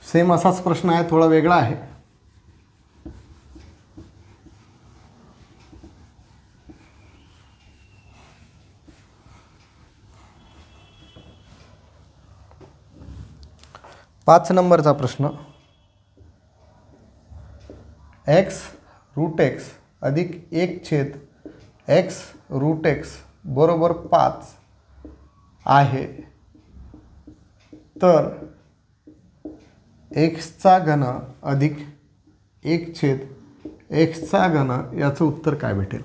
सेम असाच प्रश्न आहे, थोडा वेगळा आहे. पाच नंबरचा प्रश्न, x√x अधिक 1/x√x बरोबर 5 आहे, तर x³ अधिक 1/x³ याचं उत्तर काय भेटेल.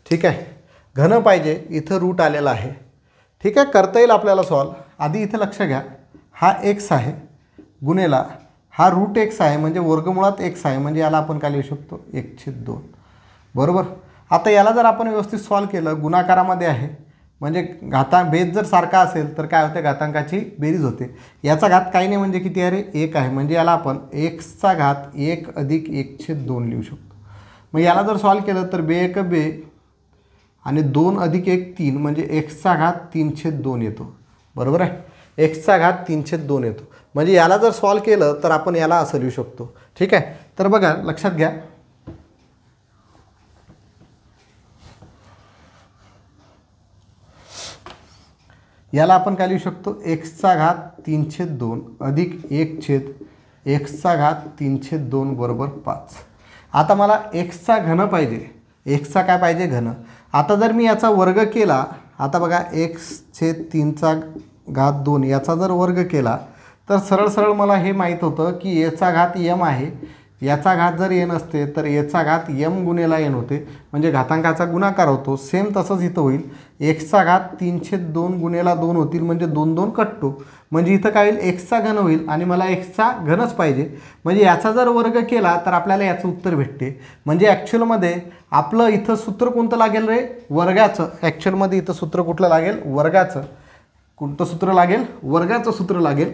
ठीक आहे. घन पाहिजे, इथं रूट आलेला आहे. ठीक आहे, करता येईल आपल्याला सॉल्व. आधी इथं लक्ष घ्या, हा x आहे गुणेला हा √x आहे, म्हणजे वर्गमुळात x आहे, म्हणजे याला आपण काय लिहू शकतो 1/2. बरोबर. आता याला जर आपण व्यवस्थित सॉल्व केलं, गुणाकारामध्ये आहे म्हणजे बेस जर सारखा असेल तर काय होते, घातांकाची बेरीज होते. याचा घात काही नाही म्हणजे किती आहे रे 1 आहे, म्हणजे याला आपण x⁴ अधिक 1/2 लिहू शकतो. मग याला जर सॉल्व केलं तर 2 × 2 आणि 2 अधिक 1 3, म्हणजे x⁴ 3/2 येतो. बरोबर आहे. x⁴ 3/2 येतो. म्हणजे याला जर सॉल्व केलं तर आपण याला असं लिहू शकतो. ठीक आहे. तर बघा लक्षात घ्या, याला आपण काय लिहू शकतो x⁴ 3/2 अधिक 1/x⁴ 3/2 बरोबर 5. आता मला x चा घन पाहिजे, x चा काय पाहिजे घन. आता जर मी याचा वर्ग केला, आता बघा x/3² याचा जर वर्ग केला तर सरळ सरळ मला हे माहीत होतं की याचा घात m आहे, याचा घात जर n असते तर याचा घात m गुणेला n होते, म्हणजे घातांकाचा गुणाकार होतो. सेम तसंच इथं होईल, x⁴ 3/2 गुणेला 2 होतील, म्हणजे 2 2 कटतो, म्हणजे इथं काय होईल x चा घन होईल आणि मला x चा घनच पाहिजे. म्हणजे याचा जर वर्ग केला तर आपल्याला याचं उत्तर भेटते. म्हणजे ॲक्च्युअलमध्ये आपलं इथं सूत्र कोणतं लागेल रे, वर्गाचं. ॲक्च्युअलमध्ये इथं सूत्र कुठलं लागेल, वर्गाचं. कोणतं सूत्र लागेल, वर्गाचं सूत्र लागेल.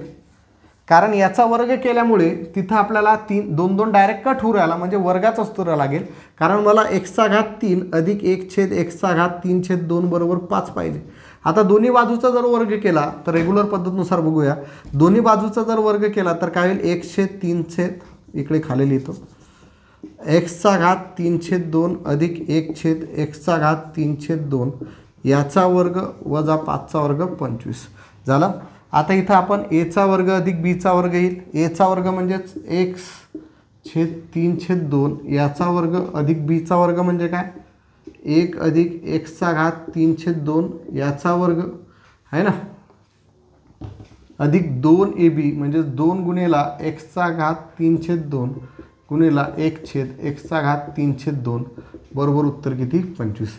कारण याचा वर्ग केल्यामुळे तिथं आपल्याला 2 2 डायरेक्ट कट होऊ राहिला, म्हणजे वर्गाचं सूत्र लागेल. कारण मला x⁴ अधिक 1/x⁴ 3/2 बरोबर 5 पाहिजे. आता दोन्ही बाजूचा जर वर्ग केला तर रेग्युलर पद्धतीनुसार बघूया, दोन्ही बाजूचा जर वर्ग केला तर काय होईल 1/3 इकडे खाली लिहितो, x⁴ 3/2 अधिक 1/x⁴ 3/2 याचा वर्ग वजा 5चा वर्ग 25 झाला. आता इथं आपण a चा वर्ग अधिक b चा वर्ग येईल. a चा वर्ग म्हणजेच x/3/2 याचा वर्ग अधिक b चा वर्ग म्हणजे काय 1 अधिक x⁴ 3/2 याचा वर्ग आहे ना, अधिक 2ab म्हणजे 2 गुणेला x⁴ 3/2 गुणेला 1/x⁴ 3/2 बरोबर उत्तर किती 25.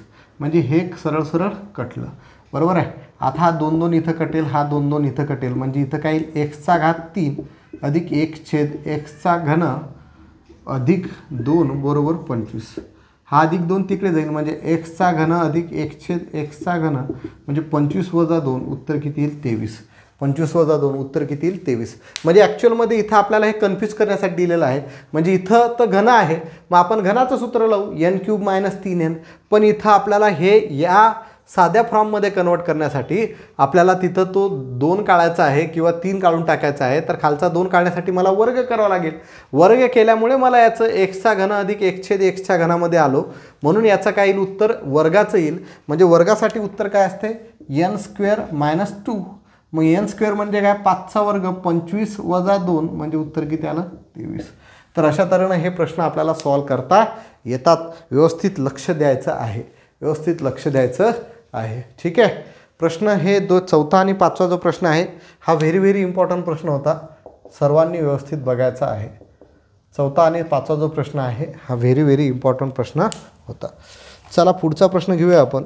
म्हणजे हे सरळ सरळ कटलं. बरोबर आहे. आता हा 2 2 इथं कटेल, हा 2 2 इथं कटेल, म्हणजे इथं काय येईल x⁴ 3 अधिक 1/x⁴ अधिक 2 बरोबर 25. हा अधिक 2 तिकडे जाईल, म्हणजे x⁴ अधिक 1/x⁴ म्हणजे 25 वजा 2 उत्तर किती येईल 23. 25 वजा 2 उत्तर किती येईल 23. म्हणजे ॲक्च्युअलमध्ये इथं आपल्याला हे कन्फ्यूज करण्यासाठी दिलेलं आहे. म्हणजे इथं तर घन आहे, मग आपण घनाचं सूत्र लावू n³ - 3n, पण इथं आपल्याला हे या साध्या फॉर्ममध्ये कन्वर्ट करण्यासाठी आपल्याला तिथं तो 2 काढायचा आहे किंवा 3 काढून टाकायचा आहे, तर खालचा 2 काढण्यासाठी मला वर्ग करावा लागेल. वर्ग केल्यामुळे मला याचं एक्सचा घन अधिक 1/xच्या घनामध्ये आलो, म्हणून याचं काय येईल उत्तर वर्गाचं येईल. म्हणजे वर्गासाठी उत्तर काय असते n² - 2. मग n² म्हणजे काय 5चा वर्ग 25 - 2 म्हणजे उत्तर किती आलं 23. तर अशा तऱ्हेनं हे प्रश्न आपल्याला सॉल्व करता येतात. व्यवस्थित लक्ष द्यायचं आहे, व्यवस्थित लक्ष द्यायचं आहे. ठीक आहे. प्रश्न हे चौथा आणि 5वा जो प्रश्न आहे हा व्हेरी इम्पॉर्टंट प्रश्न होता, सर्वांनी व्यवस्थित बघायचा आहे. चौथा आणि 5वा जो प्रश्न आहे हा व्हेरी इम्पॉर्टंट प्रश्न होता. चला पुढचा प्रश्न घेऊया आपण.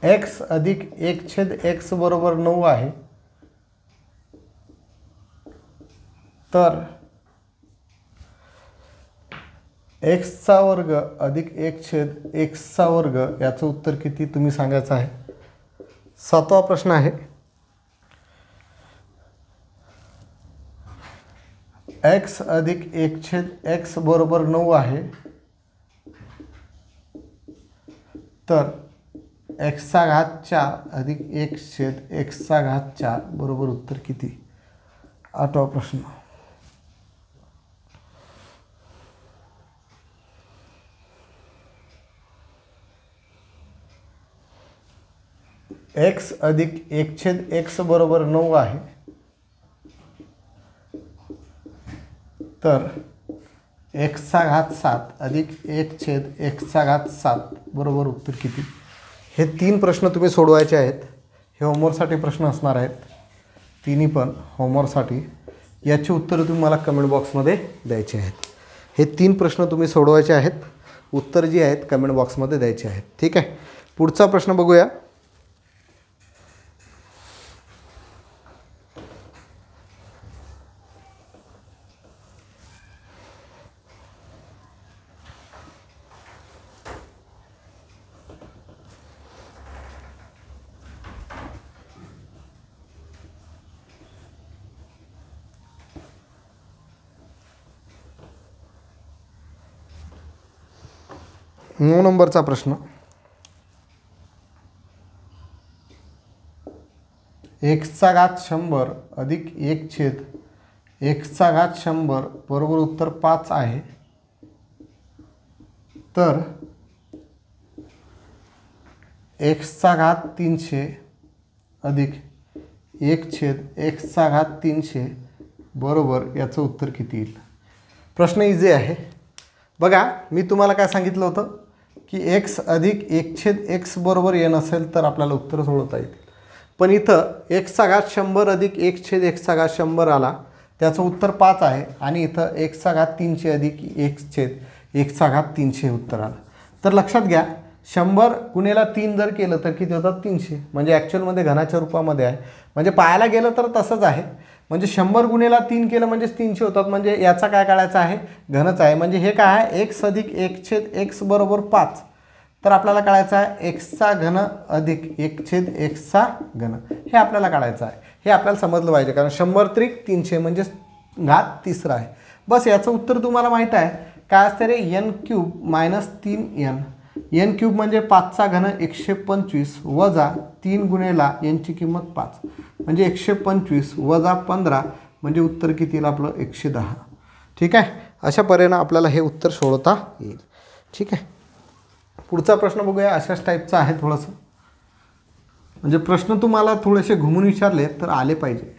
x अधिक 1/x बरोबर 9 आहे. तर x चा वर्ग अधिक 1/x चा वर्ग याचं उत्तर किती तुम्ही सांगायचं आहे. 7वा प्रश्न आहे. x अधिक 1/x बरोबर 9 आहे. तर x चा घात 4 अधिक 1/x चा घात 4 बरोबर उत्तर किती. 8वा प्रश्न. x अधिक 1/x बरोबर 9 आहे. तर x चा घात 7 अधिक 1/x चा घात 7 बरोबर उत्तर किती. हे 3 प्रश्न तुम्ही सोडवायचे आहेत. हे होमवर्कसाठी प्रश्न असणार आहेत, तिन्ही पण होमवर्कसाठी. याची उत्तरं तुम्ही मला कमेंट बॉक्समध्ये द्यायची आहेत. हे 3 प्रश्न तुम्ही सोडवायचे आहेत, उत्तर जी आहेत कमेंट बॉक्समध्ये द्यायचे आहेत. ठीक आहे. पुढचा प्रश्न बघूया. नऊ नंबरचा प्रश्न. x चा घात 100 अधिक 1/x चा घात 100 बरोबर उत्तर 5 आहे. तर x चा घात 300 अधिक 1/x चा घात 300 बरोबर याचं उत्तर किती येईल. प्रश्न इझी आहे. बघा मी तुम्हाला काय सांगितलं होतं की x अधिक 1/x बरोबर n असेल तर आपल्याला उत्तर सोडवता येतील. पण इथं x चा घात 100 अधिक 1/x चा घात 100 आला, त्याचं उत्तर 5 आहे. आणि इथं x चा घात 300 अधिक 1/x चा घात 300 उत्तर आलं. तर लक्षात घ्या 100 गुणेला 3 जर केलं तर किती होतात 300. म्हणजे ॲक्च्युअलमध्ये घनाच्या रूपामध्ये आहे. म्हणजे पाहायला गेलं तर तसंच आहे. म्हणजे 100 गुणेला 3 केलं म्हणजे 300 होतात. म्हणजे याचा काय काढायचा आहे घनच आहे. म्हणजे हे काय आहे x अधिक 1/x बरोबर 5. तर आपल्याला काढायचं आहे x चा घन अधिक 1/x चा घन. हे आपल्याला काढायचं आहे. हे आपल्याला समजलं पाहिजे, कारण 100 त्रिक 300 म्हणजे घात तिसरा आहे. बस याचं उत्तर तुम्हाला माहीत आहे काय असते रे. n³ - 3n. n³ म्हणजे 5चा घन 125 वजा 3 गुणेला nची किंमत 5 म्हणजे 125 वजा 15 म्हणजे उत्तर किती येईल आपलं 110. ठीक आहे. अशा पर्यायानं आपल्याला हे उत्तर सोडवता येईल. ठीक आहे. पुढचा प्रश्न बघूया. अशाच टाईपचा आहे थोडंसं. म्हणजे प्रश्न तुम्हाला थोडेसे घुमून विचारले तर आले पाहिजे.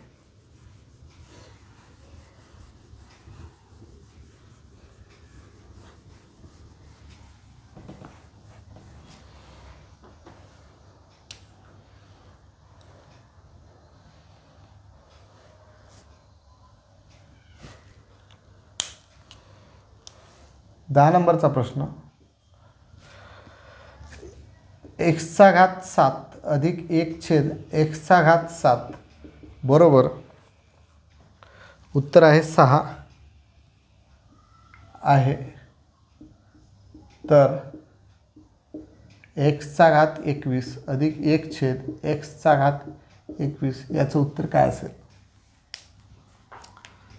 10 नंबरचा प्रश्न, x⁻7 अधिक 1/x⁻7 बरोबर उत्तर आहे 6 आहे. तर x⁻21 अधिक 1/x⁻21 याचं उत्तर काय असेल?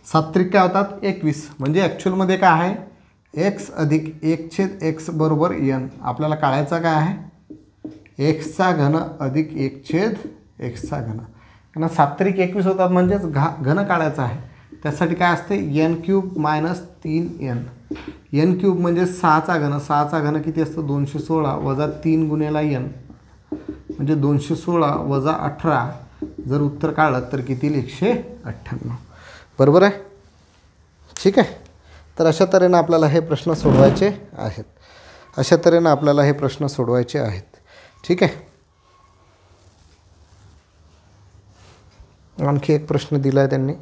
7 त्रिक काय होतात? 21. म्हणजे ॲक्च्युअलमध्ये काय आहे? x अधिक 1/x बरोबर n. आपल्याला काढायचा काय आहे? x³ अधिक 1/x³. आणि 7 त्रिक 21 होतात म्हणजेच घन काढायचा आहे. त्यासाठी काय असते? n³ - 3n. n³ म्हणजे 6चा घन. 6चा घन किती असतं? 216 वजा 3 गुणिले n म्हणजे 216 वजा 18. जर उत्तर काढलं तर किती येईल? 198. बरोबर आहे? ठीक आहे. तर अशा तऱ्हेनं आपल्याला हे प्रश्न सोडवायचे आहेत. ठीक आहे. आणखी एक प्रश्न दिला आहे त्यांनी.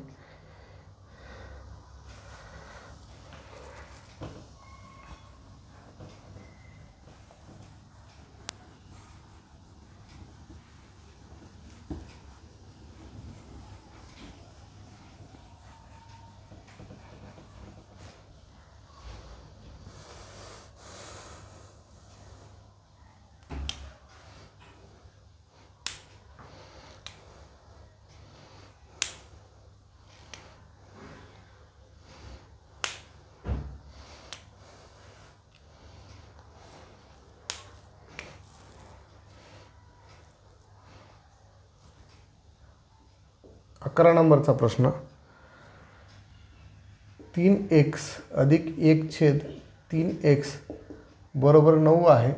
अकरा नंबरचा प्रश्न, 3x अधिक 1/3x बरोबर 9 आहे.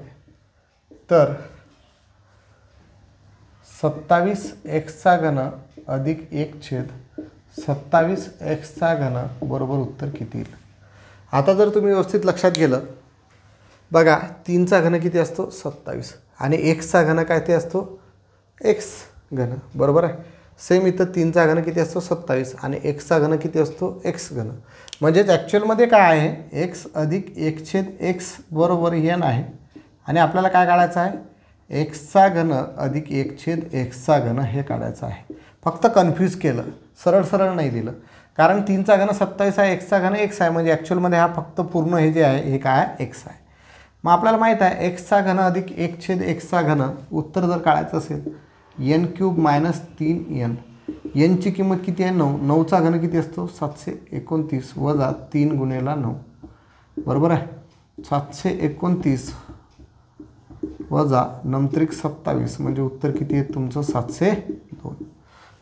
तर 27x³ अधिक 1/27x³ बरोबर उत्तर किती येईल? आता जर तुम्ही व्यवस्थित लक्षात गेलं, बघा 3चा घन किती असतो? 27 आणि x चा घन काय ते असतो? x³ बरोबर आहे. सेम इथं 3चा घन किती असतो? 27 आणि x चा घन किती असतो? x³ म्हणजेच ॲक्च्युअलमध्ये काय आहे? x अधिक 1/x बरोबर n आहे आणि आपल्याला काय काढायचं आहे? x चा घन अधिक 1/x³ हे काढायचं आहे. फक्त कन्फ्यूज केलं, सरळ नाही दिलं. कारण 3चा घन 27 आहे, x चा घन x आहे, म्हणजे ॲक्च्युअलमध्ये हा फक्त पूर्ण हे जे आहे हे काय आहे? x आहे. मग आपल्याला माहीत आहे x चा घन अधिक 1/x³ उत्तर जर काढायचं असेल n³ - 3n. n ची किंमत किती आहे? 9. 9चा घन किती असतो? 729 वजा 3 गुणिले 9 बरोबर आहे. 729 वजा 9×27 म्हणजे उत्तर किती आहे तुमचं? 702.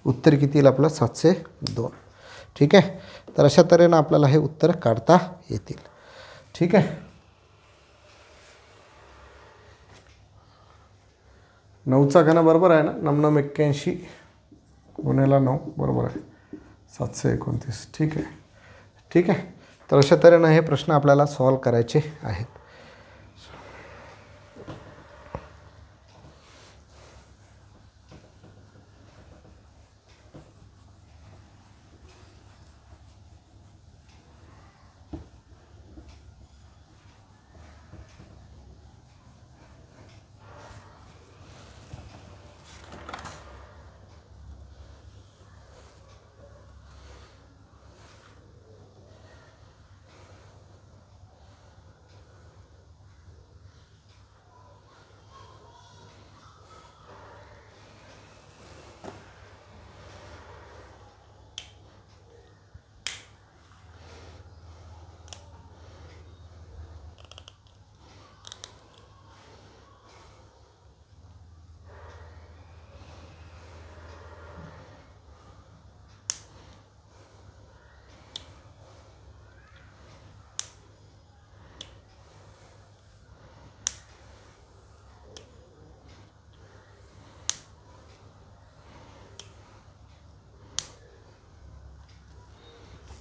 उत्तर किती येईल आपलं? 702. ठीक आहे. तर अशा तऱ्हेनं आपल्याला हे उत्तर काढता येतील. ठीक आहे. 9चा घन बरोबर आहे ना? 9×9 = 81 गुणिले 9 बरोबर आहे 729. ठीक आहे. तर अशा तऱ्हेनं हे प्रश्न आपल्याला सॉल्व करायचे आहेत.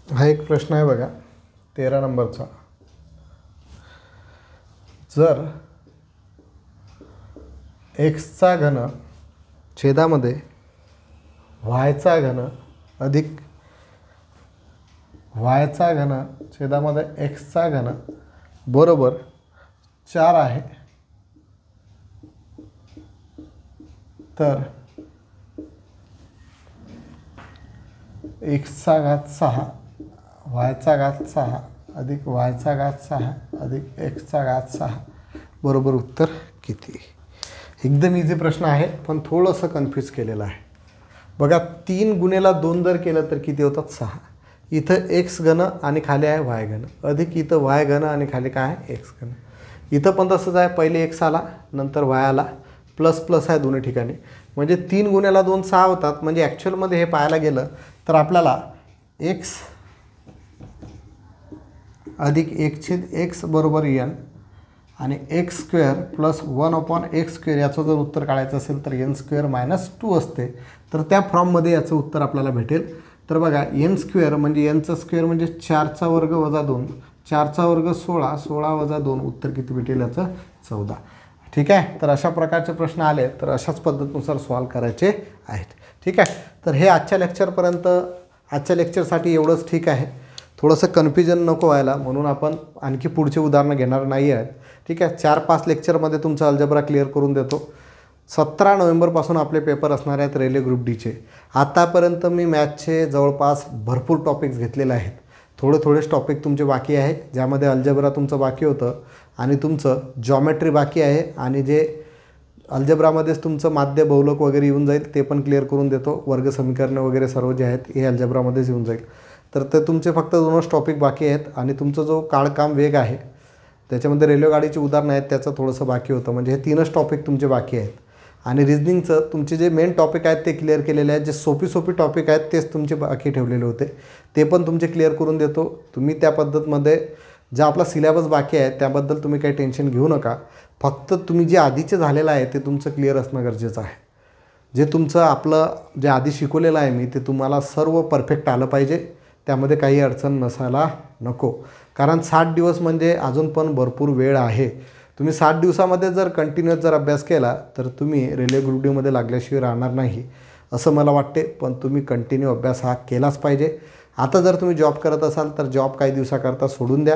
हा एक प्रश्न आहे बघा 13 नंबरचा. जर x चा घन छेदामध्ये y चा घन अधिक y चा घन छेदामध्ये x चा घन बरोबर 4 आहे, तर एक्सचा घात 6 वायचा घात 6 अधिक वायचा घात 6 अधिक एक्सचा घात 6 बरोबर उत्तर किती? एकदम इझी प्रश्न आहे, पण थोडंसं कन्फ्यूज केलेलं आहे. बघा 3 गुणेला 2 जर केलं तर किती होतात? 6. इथं एक्स घन आणि खाली आहे वाय घन, अधिक इथं वाय घन आणि खाली काय आहे? एक्स घन. इथं पण तसंच आहे, पहिले एक्स आला नंतर वाय आला, प्लस प्लस आहे दोन्ही ठिकाणी, म्हणजे 3 गुणेला 2 6 होतात. म्हणजे ॲक्च्युअलमध्ये हे पाहायला गेलं तर आपल्याला एक्स अधिक 1/x बरोबर n आणि x square plus 1/x square याचं जर उत्तर काढायचं असेल तर n स्क्वेअर मायनस 2 असते. तर त्या फॉर्ममध्ये याचं उत्तर आपल्याला भेटेल. तर बघा n स्क्वेअर म्हणजे nचा स्क्वेअर म्हणजे 4चा वर्ग वजा 2, 4चा वर्ग 16, 16 वजा 2 उत्तर किती भेटेल याचं? 14. ठीक आहे. तर अशा प्रकारचे प्रश्न आले तर अशाच पद्धतीनुसार सॉल्व करायचे आहेत. ठीक आहे. तर हे आजच्या लेक्चरसाठी एवढंच ठीक आहे. थोडंसं कन्फ्युजन नको व्हायला म्हणून आपण आणखी पुढचे उदाहरणं घेणार नाही आहेत. ठीक आहे. 4-5 लेक्चरमध्ये तुमचा अल्जेब्रा क्लिअर करून देतो. 17 नोव्हेंबरपासून आपले पेपर असणार आहेत रेल्वे ग्रुप डीचे. आतापर्यंत मी मॅथचे जवळपास भरपूर टॉपिक्स घेतलेले आहेत. थोडेच टॉपिक तुमचे बाकी आहे, ज्यामध्ये अल्जेब्रा तुमचं बाकी होतं आणि तुमचं जॉमेट्री बाकी आहे, आणि जे अल्जेब्रामध्येच तुमचं माध्य बहुलक वगैरे येऊन जाईल ते पण क्लिअर करून देतो. वर्ग समीकरणं वगैरे सर्व जे आहेत हे अल्जेब्रामध्येच येऊन जाईल. तर ते तुमचे फक्त 2च टॉपिक बाकी आहेत. आणि तुमचं जो काळकाम वेग आहे त्याच्यामध्ये रेल्वे गाडीची उदाहरणं आहेत त्याचं थोडंसं बाकी होतं. म्हणजे हे 3च टॉपिक तुमचे बाकी आहेत. आणि रिजनिंगचं तुमचे जे मेन टॉपिक आहेत ते क्लिअर केलेले आहेत. जे सोपी टॉपिक आहेत तेच तुमचे बाकी ठेवलेले होते, ते पण तुमचे क्लिअर करून देतो. तुम्ही त्या पद्धतीमध्ये जे आपला सिलेबस बाकी आहे त्याबद्दल तुम्ही काही टेन्शन घेऊ नका. फक्त तुम्ही जे आधीचे झालेलं आहे ते तुमचं क्लिअर असणं गरजेचं आहे. जे तुमचं आपलं जे आधी शिकवलेलं आहे मी ते तुम्हाला सर्व परफेक्ट आलं पाहिजे, त्यामध्ये काही अडचण नसायला नको. कारण 60 दिवस म्हणजे अजून पण भरपूर वेळ आहे. तुम्ही 60 दिवसामध्ये जर कंटिन्युअस जर अभ्यास केला तर तुम्ही रेल्वे ग्रुप डीमध्ये लागल्याशिवाय राहणार नाही असं मला वाटते. पण तुम्ही कंटिन्यू अभ्यास हा केलाच पाहिजे. आता जर तुम्ही जॉब करत असाल तर जॉब काही दिवसाकरता सोडून द्या,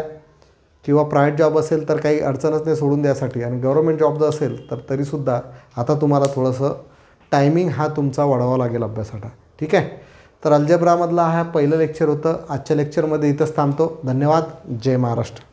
किंवा प्रायव्हेट जॉब असेल तर काही अडचणच नाही सोडून द्यासाठी. आणि गव्हर्नमेंट जॉब जर असेल तर तरीसुद्धा आता तुम्हाला थोडंसं टायमिंग हा तुमचा वाढवावा लागेल अभ्यासाला. ठीक आहे. तर अल्जेब्रामधला हा पहिलं लेक्चर होतं. आजच्या लेक्चरमध्ये इथंच थांबतो. धन्यवाद. जय महाराष्ट्र.